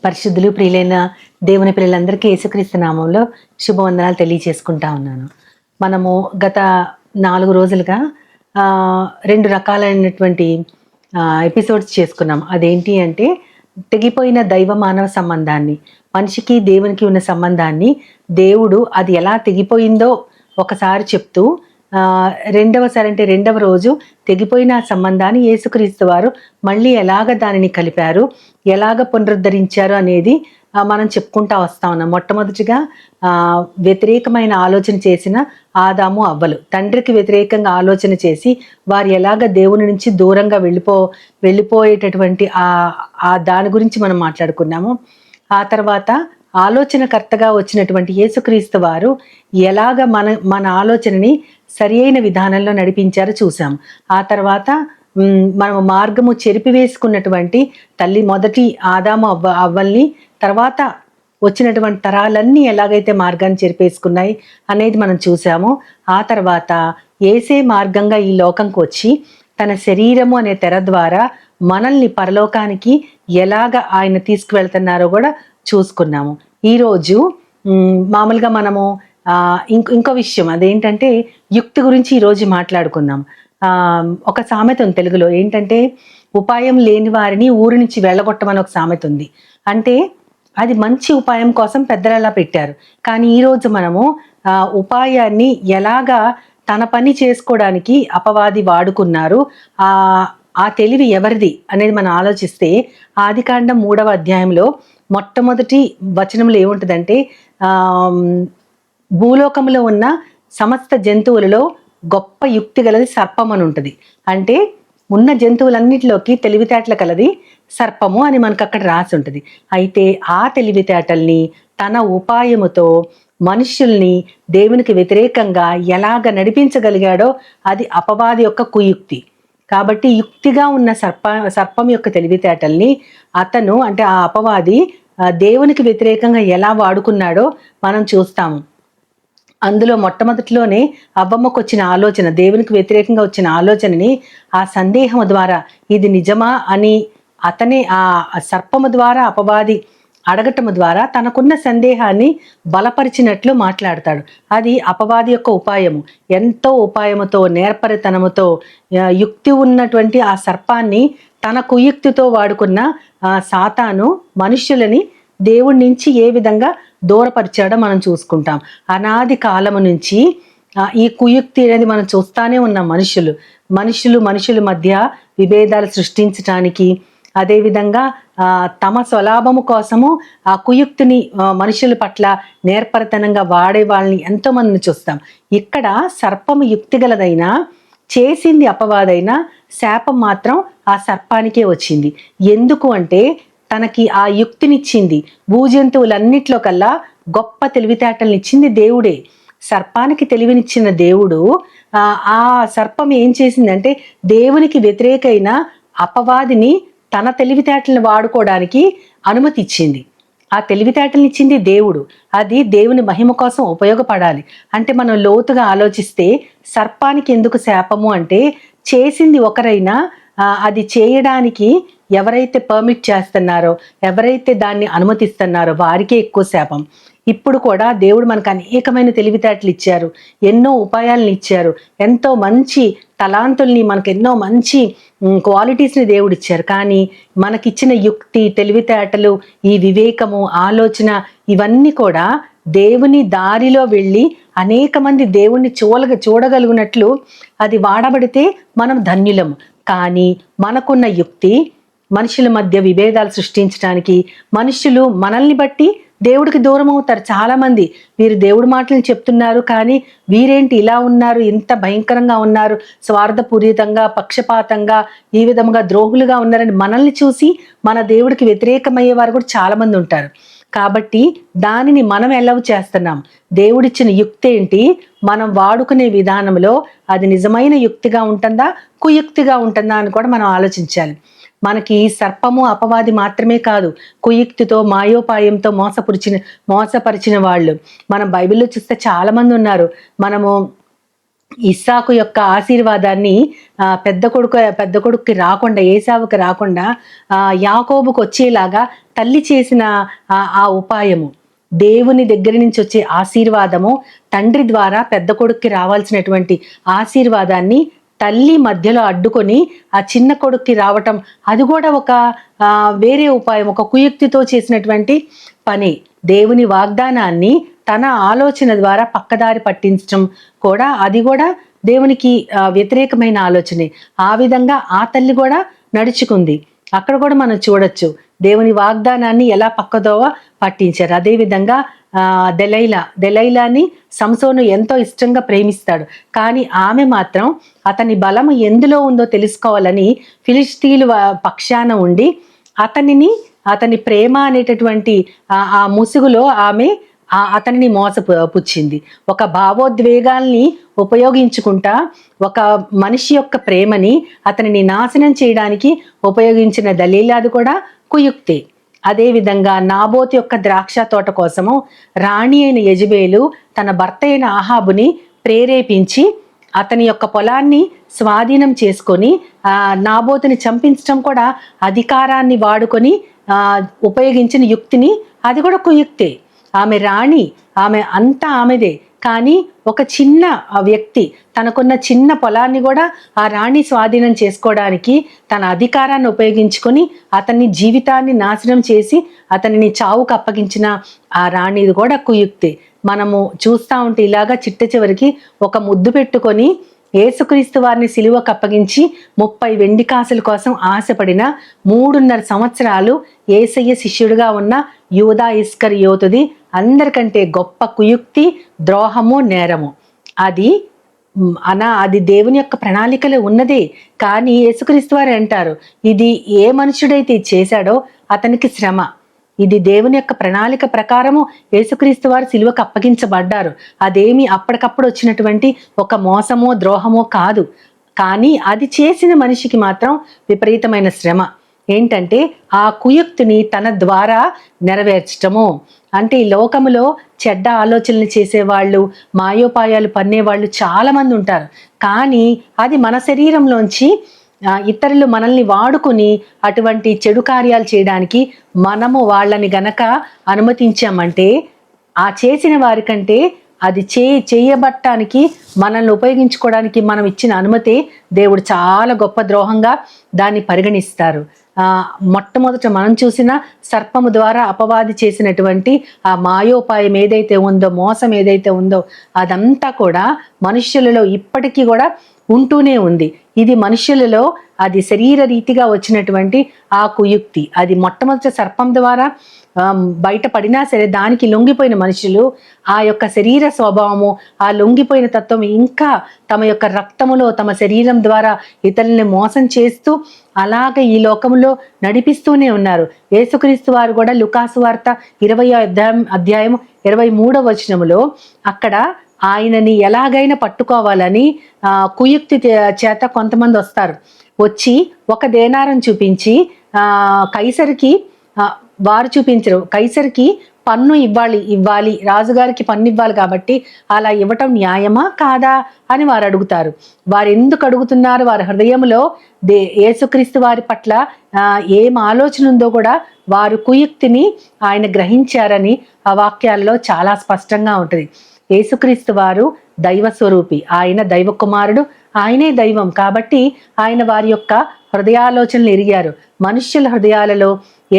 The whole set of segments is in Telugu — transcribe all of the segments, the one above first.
పరిశుద్ధులు ప్రియులైన దేవుని పిల్లలందరికీ యేసుక్రీస్తు నామంలో శుభవందనాలు తెలియజేసుకుంటా ఉన్నాను. మనము గత 4 రోజులుగా 2 రకాలైనటువంటి ఎపిసోడ్స్ చేసుకున్నాం. అదేంటి అంటే తెగిపోయిన దైవ మానవ సంబంధాన్ని, మనిషికి దేవునికి ఉన్న సంబంధాన్ని దేవుడు అది ఎలా తెగిపోయిందో ఒకసారి చెప్తూ రెండవ రోజు తెగిపోయిన ఆ సంబంధాన్ని యేసుక్రీస్తు వారు మళ్ళీ ఎలాగ దానిని కలిపారు, ఎలాగ పునరుద్ధరించారు అనేది మనం చెప్పుకుంటా వస్తా ఉన్నాం. మొట్టమొదటిగా వ్యతిరేకమైన ఆలోచన చేసిన ఆదాము అవ్వలు, తండ్రికి వ్యతిరేకంగా ఆలోచన చేసి వారు ఎలాగ దేవుని నుంచి దూరంగా వెళ్ళిపోయేటటువంటి ఆ దాని గురించి మనం మాట్లాడుకున్నాము. ఆ తర్వాత ఆలోచనకర్తగా వచ్చినటువంటి యేసుక్రీస్తు వారు ఎలాగ మన ఆలోచనని సరి అయిన విధానంలో నడిపించారో చూసాం. ఆ తర్వాత మనం మార్గము చెరిపివేసుకున్నటువంటి తల్లి మొదటి ఆదాము అవ్వల్ని, తర్వాత వచ్చినటువంటి తరాలన్నీ ఎలాగైతే మార్గాన్ని చెరిపేసుకున్నాయి అనేది మనం చూసాము. ఆ తర్వాత యేసే మార్గంగా ఈ లోకంకి వచ్చి తన శరీరము అనే తెర ద్వారా మనల్ని పరలోకానికి ఎలాగ ఆయన తీసుకువెళ్తున్నారో కూడా చూసుకున్నాము. ఈరోజు మామూలుగా మనము ఇంకో విషయం అదేంటంటే యుక్తి గురించి ఈరోజు మాట్లాడుకుందాం. ఒక సామెత ఉంది తెలుగులో, ఏంటంటే ఉపాయం లేని వారిని ఊరి నుంచి వెళ్ళగొట్టమని ఒక సామెత ఉంది. అంటే అది మంచి ఉపాయం కోసం పెద్దలు అలా పెట్టారు. కానీ ఈరోజు మనము ఉపాయాన్ని ఎలాగా తన పని చేసుకోవడానికి అపవాది వాడుకున్నారు, ఆ తెలివి ఎవరిది అనేది మనం ఆలోచిస్తే ఆదికాండం 3వ అధ్యాయంలో మొట్టమొదటి వచనంలో ఏముంటుందంటే భూలోకంలో ఉన్న సమస్త జంతువులలో గొప్ప యుక్తి గలది సర్పం అని ఉంటుంది. అంటే ఉన్న జంతువులన్నిటిలోకి తెలివితేటలు కలది సర్పము అని మనకు అక్కడ రాసి ఉంటుంది. అయితే ఆ తెలివితేటల్ని తన ఉపాయముతో మనుష్యుల్ని దేవునికి వ్యతిరేకంగా ఎలాగ నడిపించగలిగాడో అది అపవాది యొక్క కుయుక్తి. కాబట్టి యుక్తిగా ఉన్న సర్పం యొక్క తెలివితేటల్ని అతను, అంటే ఆ అపవాది దేవునికి వ్యతిరేకంగా ఎలా వాడుకున్నాడో మనం చూస్తాము. అందులో మొట్టమొదటిలోనే అవ్వమ్మకు వచ్చిన ఆలోచన, దేవునికి వ్యతిరేకంగా వచ్చిన ఆలోచనని ఆ సందేహం ద్వారా ఇది నిజమా అని అతనే ఆ సర్పము ద్వారా అపవాది అడగటము ద్వారా తనకున్న సందేహాన్ని బలపరిచినట్లు మాట్లాడతాడు. అది అపవాది యొక్క ఉపాయము. ఎంతో ఉపాయముతో, నేర్పరితనముతో, యుక్తి ఉన్నటువంటి ఆ సర్పాన్ని తన కుయుక్తితో వాడుకున్న సాతాను మనుష్యులని దేవుడి నుంచి ఏ విధంగా దూరపరిచాడో మనం చూసుకుంటాం. అనాది కాలము నుంచి ఈ కుయుక్తి అనేది మనం చూస్తానే ఉన్నాం. మనుషుల మధ్య విభేదాలు సృష్టించటానికి, అదేవిధంగా తమ స్వలాభము కోసము ఆ కుయుక్తిని మనుషుల పట్ల నేర్పరితనంగా వాడే వాళ్ళని ఎంతో మందిని చూస్తాం. ఇక్కడ సర్పము యుక్తిగలదైనా, చేసింది అపవాదైనా, శాపం మాత్రం ఆ సర్పానికే వచ్చింది. ఎందుకు అంటే తనకి ఆ యుక్తినిచ్చింది, భూజంతువులన్నిట్లో కల్లా గొప్ప తెలివితేటలనిచ్చింది దేవుడే. సర్పానికి తెలివినిచ్చిన దేవుడు ఆ సర్పం ఏం చేసిందంటే దేవునికి వ్యతిరేకైన అపవాదిని తన తెలివితేటలను వాడుకోవడానికి అనుమతి ఇచ్చింది. ఆ తెలివితేటలను ఇచ్చింది దేవుడు. అది దేవుని మహిమ కోసం ఉపయోగపడాలి. అంటే మనం లోతుగా ఆలోచిస్తే సర్పానికి ఎందుకు శాపము అంటే, చేసింది ఒకరైనా అది చేయడానికి ఎవరైతే పర్మిట్ చేస్తున్నారో, ఎవరైతే దాన్ని అనుమతిస్తున్నారో వారికే ఎక్కువ శాపం. ఇప్పుడు కూడా దేవుడు మనకు అనేకమైన తెలివితేటలు ఇచ్చారు, ఎన్నో ఉపాయాలను ఇచ్చారు, ఎంతో మంచి తలాంతుల్ని, మనకు ఎన్నో మంచి క్వాలిటీస్ని దేవుడు ఇచ్చారు. కానీ మనకిచ్చిన యుక్తి, తెలివితేటలు, ఈ వివేకము, ఆలోచన ఇవన్నీ కూడా దేవుని దారిలో వెళ్ళి అనేక మంది దేవుణ్ణి చూడగలిగినట్లు అది వాడబడితే మనం ధన్యులము. కానీ మనకున్న యుక్తి మనుషుల మధ్య విభేదాలు సృష్టించడానికి, మనుషులు మనల్ని బట్టి దేవుడికి దూరం అవుతారు. చాలా మంది వీరు దేవుడి మాటలను చెప్తున్నారు, కానీ వీరేంటి ఇలా ఉన్నారు, ఇంత భయంకరంగా ఉన్నారు, స్వార్థపూరితంగా, పక్షపాతంగా, ఈ విధంగా ద్రోహులుగా ఉన్నారని మనల్ని చూసి మన దేవుడికి వ్యతిరేకమయ్యే వారు కూడా చాలా మంది ఉంటారు. కాబట్టి దానిని మనం ఎలవ్ చేస్తున్నాం. దేవుడిచ్చిన యుక్తి ఏంటి, మనం వాడుకునే విధానంలో అది నిజమైన యుక్తిగా ఉంటుందా, కుయుక్తిగా ఉంటుందా అని కూడా మనం ఆలోచించాలి. మనకి సర్పము అపవాది మాత్రమే కాదు, కుయుక్తితో, మాయోపాయంతో మోసపరిచిన వాళ్ళు మనం బైబిల్లో చూస్తే చాలా మంది ఉన్నారు. మనము ఇస్సాకు యొక్క ఆశీర్వాదాన్ని పెద్ద కొడుకుకి రాకుండా, ఏశావుకి రాకుండా యాకోబుకు వచ్చేలాగా తల్లి చేసిన ఆ ఉపాయము, దేవుని దగ్గర నుంచి వచ్చే ఆశీర్వాదము, తండ్రి ద్వారా పెద్ద కొడుక్కి రావాల్సినటువంటి ఆశీర్వాదాన్ని తల్లి మధ్యలో అడ్డుకొని ఆ చిన్న కొడుక్కి రావటం, అది కూడా ఒక వేరే ఉపాయం, ఒక కుయుక్తితో చేసినటువంటి పని. దేవుని వాగ్దానాన్ని తన ఆలోచన ద్వారా పక్కదారి పట్టించడం కూడా, అది కూడా దేవునికి వ్యతిరేకమైన ఆలోచనే. ఆ విధంగా ఆ తల్లి కూడా నడుచుకుంది. అక్కడ కూడా మనం చూడొచ్చు దేవుని వాగ్దానాన్ని ఎలా పక్కదోవ పట్టించారు. అదేవిధంగా దెలైలాని సంసోను ఎంతో ఇష్టంగా ప్రేమిస్తాడు, కానీ ఆమె మాత్రం అతని బలము ఎందులో ఉందో తెలుసుకోవాలని ఫిలిష్తీయుల పక్షాన ఉండి అతని ప్రేమ అనేటటువంటి ఆ ముసుగులో ఆమె అతనిని మోసపుచ్చింది. ఒక భావోద్వేగాల్ని ఉపయోగించుకుంటా ఒక మనిషి యొక్క ప్రేమని అతనిని నాశనం చేయడానికి ఉపయోగించిన దలీలాది కూడా కుయుక్తే. అదేవిధంగా నాబోతు యొక్క ద్రాక్ష తోట కోసము రాణి అయిన యెజెబెలు తన భర్త అయిన ఆహాబుని ప్రేరేపించి అతని యొక్క పొలాన్ని స్వాధీనం చేసుకొని నాబోతుని చంపించడం కూడా అధికారాన్ని వాడుకొని ఉపయోగించిన యుక్తిని, అది కూడా కుయుక్తే. ఆమె రాణి, ఆమె అంతా ఆమెదే, కానీ ఒక చిన్న వ్యక్తి తనకున్న చిన్న పొలాన్ని కూడా ఆ రాణి స్వాధీనం చేసుకోవడానికి తన అధికారాన్ని ఉపయోగించుకొని అతన్ని జీవితాన్ని నాశనం చేసి అతనిని చావుకు అప్పగించిన ఆ రాణిది కూడా కుయుక్తే. మనము చూస్తూ ఉంటే ఇలాగా చిట్ట చివరికి ఒక ముద్దు పెట్టుకొని యేసుక్రీస్తు వారిని సిలువకు అప్పగించి 30 వెండి కాసుల కోసం ఆశపడిన 3.5 సంవత్సరాలు యేసయ్య శిష్యుడిగా ఉన్న యూదా ఇస్కరియోతుది అందరికంటే గొప్ప కుయుక్తి, ద్రోహము, నేరము. అది దేవుని యొక్క ప్రణాళికలో ఉన్నదే. కానీ యేసుక్రీస్తు వారు అంటారు, ఇది ఏ మనుషుడైతే చేశాడో అతనికి శ్రమ. ఇది దేవుని యొక్క ప్రణాళిక ప్రకారము యేసుక్రీస్తు వారు సిలువకు అప్పగించబడ్డారు. అదేమి అప్పటికప్పుడు వచ్చినటువంటి ఒక మోసమో ద్రోహమో కాదు. కానీ అది చేసిన మనిషికి మాత్రం విపరీతమైన శ్రమ. ఏంటంటే ఆ కుయుక్తిని తన ద్వారా నెరవేర్చటము. అంటే ఈ లోకములో చెడ్డ ఆలోచనలు చేసేవాళ్ళు, మాయోపాయాలు పన్నేవాళ్ళు చాలా మంది ఉంటారు. కానీ అది మన శరీరంలోంచి ఇతరులు మనల్ని వాడుకొని అటువంటి చెడు కార్యాలు చేయడానికి మనము వాళ్ళని గనక అనుమతించామంటే, ఆ చేసిన వారికంటే అది చేయబట్టానికి మనల్ని ఉపయోగించుకోవడానికి మనం ఇచ్చిన అనుమతి దేవుడు చాలా గొప్ప ద్రోహంగా దాన్ని పరిగణిస్తారు. మొట్టమొదట మనం చూసిన సర్పము ద్వారా అపవాది చేసినటువంటి ఆ మాయోపాయం ఏదైతే ఉందో, మోసం ఏదైతే ఉందో, అదంతా కూడా మనుష్యులలో ఇప్పటికీ కూడా ఉంటూనే ఉంది. ఇది మనుష్యులలో అది శరీర రీతిగా వచ్చినటువంటి ఆ కుయుక్తి. అది మొట్టమొదటి సర్పం ద్వారా బయటపడినా సరే దానికి లొంగిపోయిన మనుషులు ఆ యొక్క శరీర స్వభావము, ఆ లొంగిపోయిన తత్వం ఇంకా తమ యొక్క రక్తములో, తమ శరీరం ద్వారా ఇతరుల్ని మోసం చేస్తూ అలాగే ఈ లోకంలో నడిపిస్తూనే ఉన్నారు. యేసుక్రీస్తు వారు కూడా లూకాసు వార్త 20వ అధ్యాయం 23వ వచనములో అక్కడ ఆయనని ఎలాగైనా పట్టుకోవాలని కుయుక్తి చేత కొంతమంది వస్తారు. వచ్చి ఒక దేనారం చూపించి కైసరికి వారు చూపించరు, కైసరికి పన్ను ఇవ్వాలి, రాజుగారికి పన్ను ఇవ్వాలి, కాబట్టి అలా ఇవ్వటం న్యాయమా కాదా అని వారు అడుగుతారు. వారు ఎందుకు అడుగుతున్నారు? వారి హృదయంలో యేసుక్రీస్తు వారి పట్ల ఏం ఆలోచన ఉందో కూడా వారు కుయుక్తిని ఆయన గ్రహించారని ఆ వాక్యాల్లో చాలా స్పష్టంగా ఉంటుంది. యేసుక్రీస్తు వారు దైవ స్వరూపి, ఆయన దైవ కుమారుడు, ఆయనే దైవం. కాబట్టి ఆయన వారి యొక్క హృదయాలోచనలు ఎరిగారు. మనుష్యుల హృదయాలలో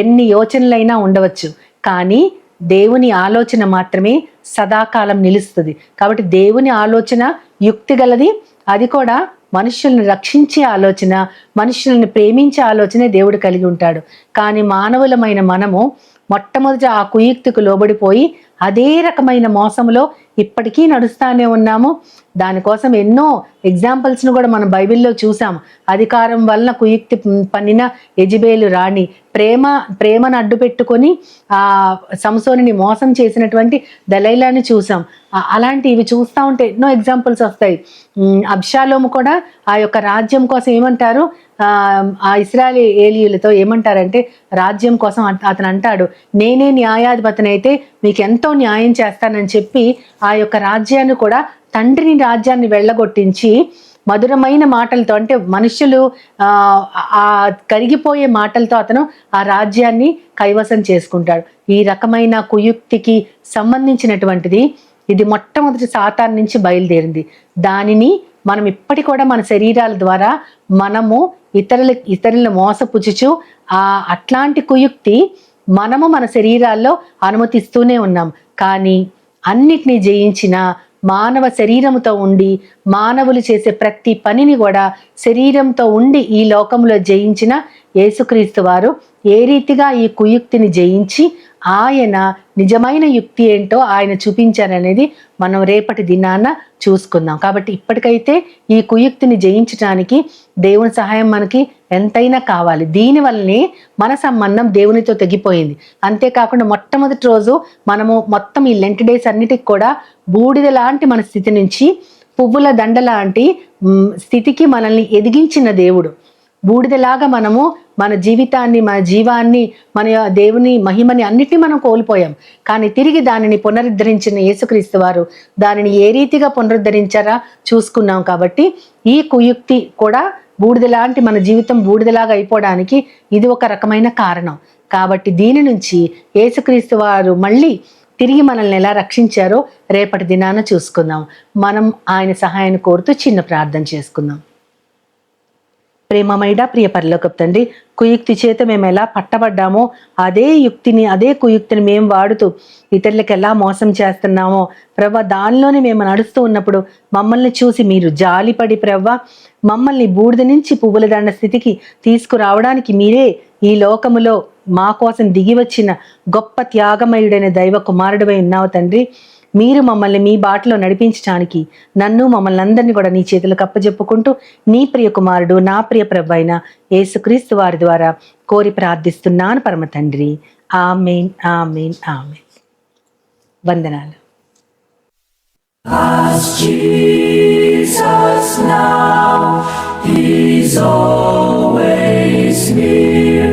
ఎన్ని యోచనలైనా ఉండవచ్చు, కానీ దేవుని ఆలోచన మాత్రమే సదాకాలం నిలుస్తుంది. కాబట్టి దేవుని ఆలోచన యుక్తి గలది. అది కూడా మనుషుల్ని రక్షించే ఆలోచన, మనుషుల్ని ప్రేమించే ఆలోచనే దేవుడు కలిగి ఉంటాడు. కానీ మానవులమైన మనము మొట్టమొదట ఆ కుయుక్తికి లోబడిపోయి అదే రకమైన మోసంలో ఇప్పటికీ నడుస్తానే ఉన్నాము. దానికోసం ఎన్నో ఎగ్జాంపుల్స్ను కూడా మనం బైబిల్లో చూసాము. అధికారం వలన కుయుక్తి పన్నిన యెజెబెలు రాణి, ప్రేమను అడ్డు పెట్టుకొని సంసోనుని మోసం చేసినటువంటి దలైలాని చూసాం. అలాంటివి చూస్తూ ఉంటే ఎన్నో ఎగ్జాంపుల్స్ వస్తాయి. అబ్షాలోము కూడా ఆ యొక్క రాజ్యం కోసం ఏమంటారు, ఆ ఇశ్రాయేలీయులతో ఏమంటారంటే, రాజ్యం కోసం అతను అంటాడు, నేనే న్యాయాధిపతిని అయితే మీకు ఎంతో న్యాయం చేస్తానని చెప్పి ఆ యొక్క రాజ్యాన్ని కూడా తండ్రిని రాజ్యాన్ని వెళ్ళగొట్టించి మధురమైన మాటలతో, అంటే మనుషులు ఆ కరిగిపోయే మాటలతో అతను ఆ రాజ్యాన్ని కైవసం చేసుకుంటాడు. ఈ రకమైన కుయుక్తికి సంబంధించినటువంటిది ఇది మొట్టమొదటి సాతాను నుంచి బయలుదేరింది. దానిని మనం ఇప్పటి కూడా మన శరీరాల ద్వారా మనము ఇతరులను మోసపుచ్చుచు అట్లాంటి కుయుక్తి మనము మన శరీరాల్లో అనుమతిస్తూనే ఉన్నాం. కానీ అన్నిటినీ జయించిన మానవ శరీరంతో ఉండి మానవులు చేసే ప్రతి పనిని కూడా శరీరంతో ఉండి ఈ లోకంలో జయించిన యేసుక్రీస్తు వారు ఏ రీతిగా ఈ కుయుక్తిని జయించి ఆయన నిజమైన యుక్తి ఏంటో ఆయన చూపించారనేది మనం రేపటి దినాన చూసుకుందాం. కాబట్టి ఇప్పటికైతే ఈ కుయుక్తిని జయించడానికి దేవుని సహాయం మనకి ఎంతైనా కావాలి. దీనివల్లనే మన సంబంధం దేవునితో తెగిపోయింది. అంతేకాకుండా మొట్టమొదటి రోజు మనము మొత్తం ఈ లెంట్ డేస్ అన్నిటికి కూడా బూడిద లాంటి మన స్థితి నుంచి పువ్వుల దండ లాంటి స్థితికి మనల్ని ఎదిగించిన దేవుడు. బూడిదలాగా మనము మన జీవితాన్ని, మన జీవాన్ని, మన దేవుని మహిమని అన్నిటినీ మనం కోల్పోయాం. కానీ తిరిగి దానిని పునరుద్ధరించిన యేసుక్రీస్తు వారు దానిని ఏ రీతిగా పునరుద్ధరించారా చూసుకున్నాం. కాబట్టి ఈ కుయుక్తి కూడా బూడిదలాంటి మన జీవితం బూడిదలాగా అయిపోవడానికి ఇది ఒక రకమైన కారణం. కాబట్టి దీని నుంచి యేసుక్రీస్తు వారు మళ్ళీ తిరిగి మనల్ని ఎలా రక్షించారో రేపటి దినాన చూసుకుందాం. మనం ఆయన సహాయాన్ని కోరుతూ చిన్న ప్రార్థన చేసుకుందాం. ప్రేమమైడా ప్రియ పరలోకపు తండ్రి, కుయుక్తి చేత మేము ఎలా పట్టబడ్డామో అదే కుయుక్తిని మేము వాడుతూ ఇతరులకు ఎలా మోసం చేస్తున్నామో ప్రవ్వా, దానిలోనే మేము నడుస్తూ ఉన్నప్పుడు మమ్మల్ని చూసి మీరు జాలిపడి ప్రవ్వా మమ్మల్ని బూడిద నుంచి పువ్వుల దండ స్థితికి తీసుకురావడానికి మీరే ఈ లోకములో మా కోసం దిగి వచ్చిన గొప్ప త్యాగమయుడైన దైవ కుమారుడివై ఉన్నావు తండ్రి. మీరు మమ్మల్ని మీ బాటలో నడిపించడానికి మమ్మల్ని అందరినీ కూడా నీ చేతులకు అప్పజెప్పుకుంటూ నీ ప్రియ కుమారుడు నా ప్రియ ప్రభు అయిన యేసుక్రీస్తు వారి ద్వారా కోరి ప్రార్థిస్తున్నాను పరమ తండ్రి. ఆమేన్, ఆమేన్, ఆమేన్. వందనాలు. As Jesus now, He's always near.